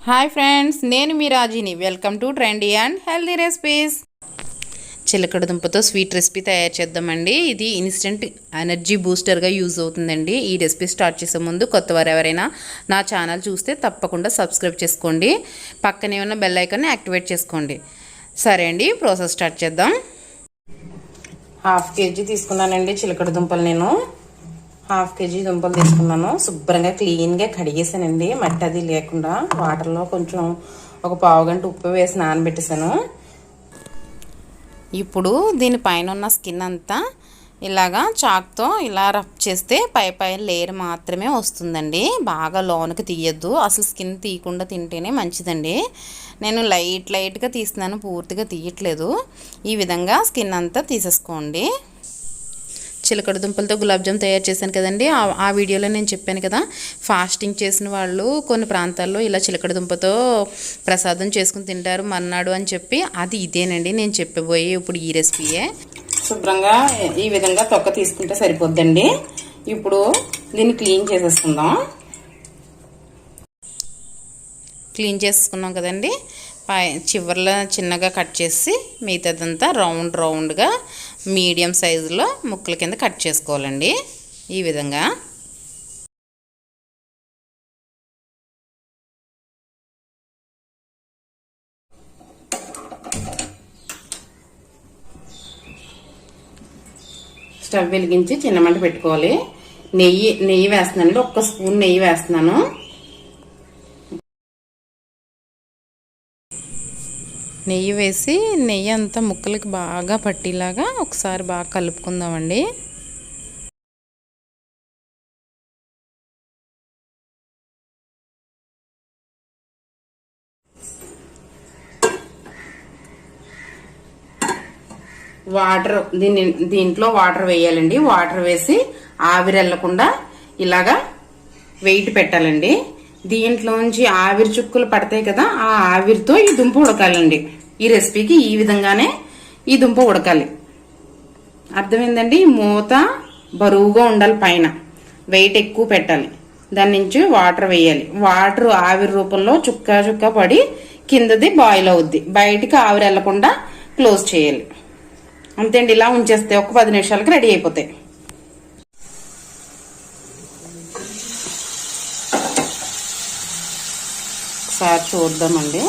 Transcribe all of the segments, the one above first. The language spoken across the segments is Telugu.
హాయ్ ఫ్రెండ్స్, నేను మీ రాజీని. Welcome to trendy and healthy recipes. చిలకడ దుంపతో స్వీట్ రెసిపీ తయారు చేద్దామండి. ఇది ఇన్స్టెంట్ ఎనర్జీ బూస్టర్గా యూజ్ అవుతుందండి. ఈ రెసిపీ స్టార్ట్ చేసే ముందు కొత్తవారు ఎవరైనా నా ఛానల్ చూస్తే తప్పకుండా సబ్స్క్రైబ్ చేసుకోండి. పక్కనే ఉన్న బెల్ ఐకాన్ని యాక్టివేట్ చేసుకోండి. సరే అండి, ప్రాసెస్ స్టార్ట్ చేద్దాం. 1/2 kg తీసుకున్నానండి చిలకడ దుంపలు. నేను 1/2 kg దుంపలు తీసుకున్నాను. శుభ్రంగా క్లీన్గా కడిగేసానండి, మట్టి అది లేకుండా. వాటర్లో కొంచెం ఒక పావు గంట ఉప్పు వేసి నానబెట్టేసాను. ఇప్పుడు దీనిపైన ఉన్న స్కిన్ అంతా ఇలాగా చాక్తో ఇలా రఫ్ చేస్తే పై లేయర్ మాత్రమే వస్తుందండి. బాగా లోనికి తీయద్దు, అసలు స్కిన్ తీయకుండా తింటేనే మంచిదండి. నేను లైట్గా తీస్తున్నాను, పూర్తిగా తీయట్లేదు. ఈ విధంగా స్కిన్ అంతా తీసేసుకోండి. చిలకడ దుంపలతో గులాబ్ జామ్ తయారు చేశాను కదండి, ఆ వీడియోలో నేను చెప్పాను కదా, ఫాస్టింగ్ చేసిన వాళ్ళు కొన్ని ప్రాంతాల్లో ఇలా చిలకడ దుంపతో ప్రసాదం చేసుకుని తింటారు మర్నాడు అని చెప్పి. అది ఇదేనండి నేను చెప్పబోయే ఇప్పుడు ఈ రెసిపీయే. శుభ్రంగా ఈ విధంగా తొక్క తీసుకుంటే సరిపోద్దండి. ఇప్పుడు దీన్ని క్లీన్ చేసేసుకుందాం. క్లీన్ చేసుకున్నాం కదండి, చివర్లో చిన్నగా కట్ చేసి మిగతాదంతా రౌండ్గా మీడియం సైజులో ముక్కల కింద కట్ చేసుకోవాలండి. ఈ విధంగా స్టవ్ వెలిగించి చిన్న మంట పెట్టుకోవాలి. నెయ్యి వేస్తున్నానండి, 1 స్పూన్ నెయ్యి వేస్తున్నాను. నెయ్యి వేసి నెయ్యి అంతా ముక్కలకి బాగా పట్టేలాగా ఒకసారి బాగా కలుపుకుందామండి. వాటర్ దీంట్లో వాటర్ వేయాలండి. వాటర్ వేసి ఆవిరి వెళ్లకుండా ఇలాగా వెయిట్ పెట్టాలండి. దీంట్లోంచి ఆవిరి చుక్కలు పడతాయి కదా, ఆ ఆవిరితో ఈ దుంప ఉడకాలండి. ఈ రెసిపీకి ఈ విధంగానే ఈ దుంప ఉడకాలి. అర్థమైందండి? మూత బరువుగా ఉండాలి, పైన వెయిట్ ఎక్కువ పెట్టాలి. దాని నుంచి వాటర్ వేయాలి. వాటర్ ఆవిరి రూపంలో చుక్క పడి కిందది బాయిల్ అవుద్ది. బయటికి ఆవిరి వెళ్లకుండా క్లోజ్ చేయాలి. అంతే అండి. ఇలా ఉంచేస్తే ఒక 10 నిమిషాలకి రెడీ అయిపోతాయి. ఒకసారి చూద్దామండి.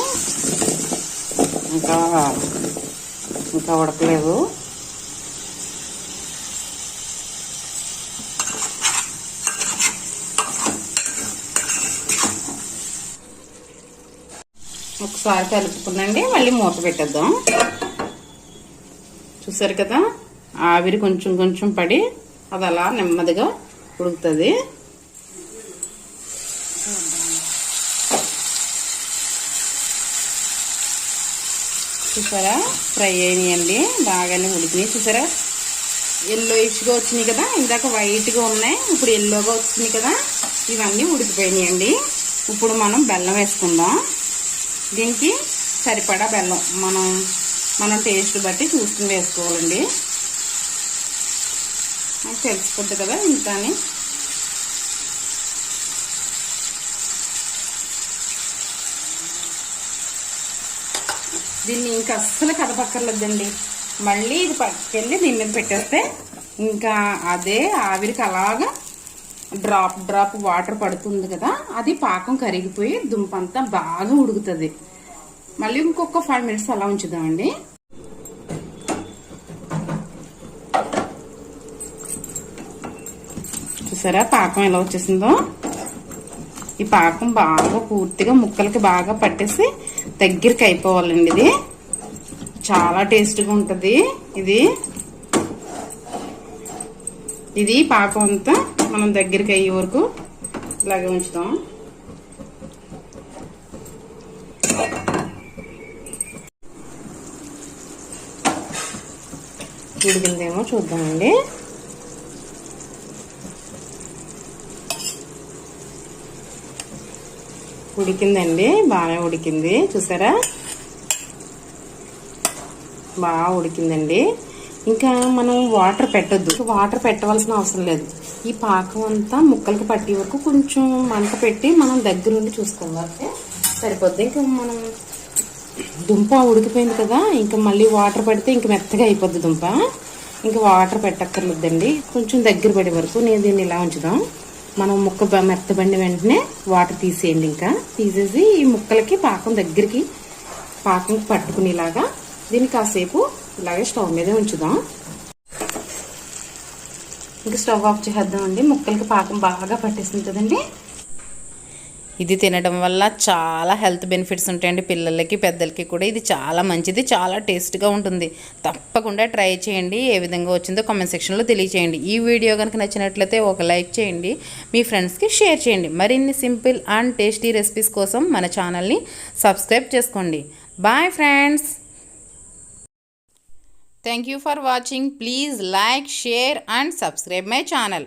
ఇంకా ఉడకలేదు. ఒకసారి కలుపుకునండి, మళ్ళీ మూత పెట్టేద్దాం. చూసారు కదా, ఆవిరి కొంచెం పడి అది అలా నెమ్మదిగా ఉడుకుతుంది. చూసారా, ఫ్రై అయినాయండి, బాగానే ఉడికినాయి. చూసారా, ఎల్లోయిష్గా వచ్చినాయి కదా, ఇందాక వైట్గా ఉన్నాయి, ఇప్పుడు ఎల్లోగా వచ్చినాయి కదా, ఇవన్నీ ఉడికిపోయినాయండి. ఇప్పుడు మనం బెల్లం వేసుకుందాం. దీనికి సరిపడా బెల్లం మనం టేస్ట్ బట్టి చూసుకుని వేసుకోవాలండి. తెలిసిపోద్ది కదా ఇంత అని. దీన్ని ఇంకా అస్సలు కదపక్కర్లేదండి. మళ్ళీ ఇది పట్టుకెళ్ళి దీని మీద పెట్టేస్తే ఇంకా అదే ఆవిరికి అలాగా డ్రాప్ వాటర్ పడుతుంది కదా, అది పాకం కరిగిపోయి దుంప అంతా బాగా ఉడుకుతుంది. మళ్ళీ ఇంకొక 5 minutes అలా ఉంచుదామండి. చూసారా పాకం ఎలా వచ్చేసిందో. ఈ పాకం బాగా పూర్తిగా ముక్కలకి బాగా పట్టేసి దగ్గరికి అయిపోవాలండి. ఇది చాలా టేస్ట్గా ఉంటుంది. ఇది పాకం అంతా మనం దగ్గరికి అయ్యే వరకు ఇలాగే ఉంచుతాం. ఉడికిందేమో చూద్దామండి. ఉడికిందండి, బాగా ఉడికింది. చూసారా, బాగా ఉడికిందండి. ఇంకా మనం వాటర్ పెట్టొద్దు, వాటర్ పెట్టవలసిన అవసరం లేదు. ఈ పాకం అంతా ముక్కలకి పట్టే వరకు కొంచెం మంట పెట్టి మనం దగ్గరుండి చూసుకోవాలి. సరిపోద్ది. ఇంకా మనం దుంప ఉడికిపోయింది కదా, ఇంకా మళ్ళీ వాటర్ పడితే ఇంక మెత్తగా అయిపోద్ది దుంప. ఇంకా వాటర్ పెట్టక్కర్లేదండి. కొంచెం దగ్గర పడే వరకు నేను దీన్ని ఇలా ఉంచుదాం. మనం ముక్క మెత్తబండి వెంటనే వాటర్ తీసేయండి. ఇంకా తీసేసి ఈ ముక్కలకి పాకం పట్టుకునేలాగా దీన్ని కాసేపు ఇలాగే స్టవ్ మీదే ఉంచుదాం. ఇంకా స్టవ్ ఆఫ్ చేద్దామండి. ముక్కలకి పాకం బాగా పట్టేసింది కదండి. ఇది తినడం వల్ల చాలా హెల్త్ బెనిఫిట్స్ ఉంటాయండి. పిల్లలకి పెద్దలకి కూడా ఇది చాలా మంచిది, చాలా టేస్ట్గా ఉంటుంది. తప్పకుండా ట్రై చేయండి. ఏ విధంగా వచ్చిందో కామెంట్ సెక్షన్లో తెలియచేయండి. ఈ వీడియో కనుక నచ్చినట్లయితే ఒక లైక్ చేయండి, మీ ఫ్రెండ్స్కి షేర్ చేయండి. మరిన్ని సింపుల్ అండ్ టేస్టీ రెసిపీస్ కోసం మన ఛానల్ని సబ్స్క్రైబ్ చేసుకోండి. Bye friends. Thank you for watching. Please like, share and subscribe my channel.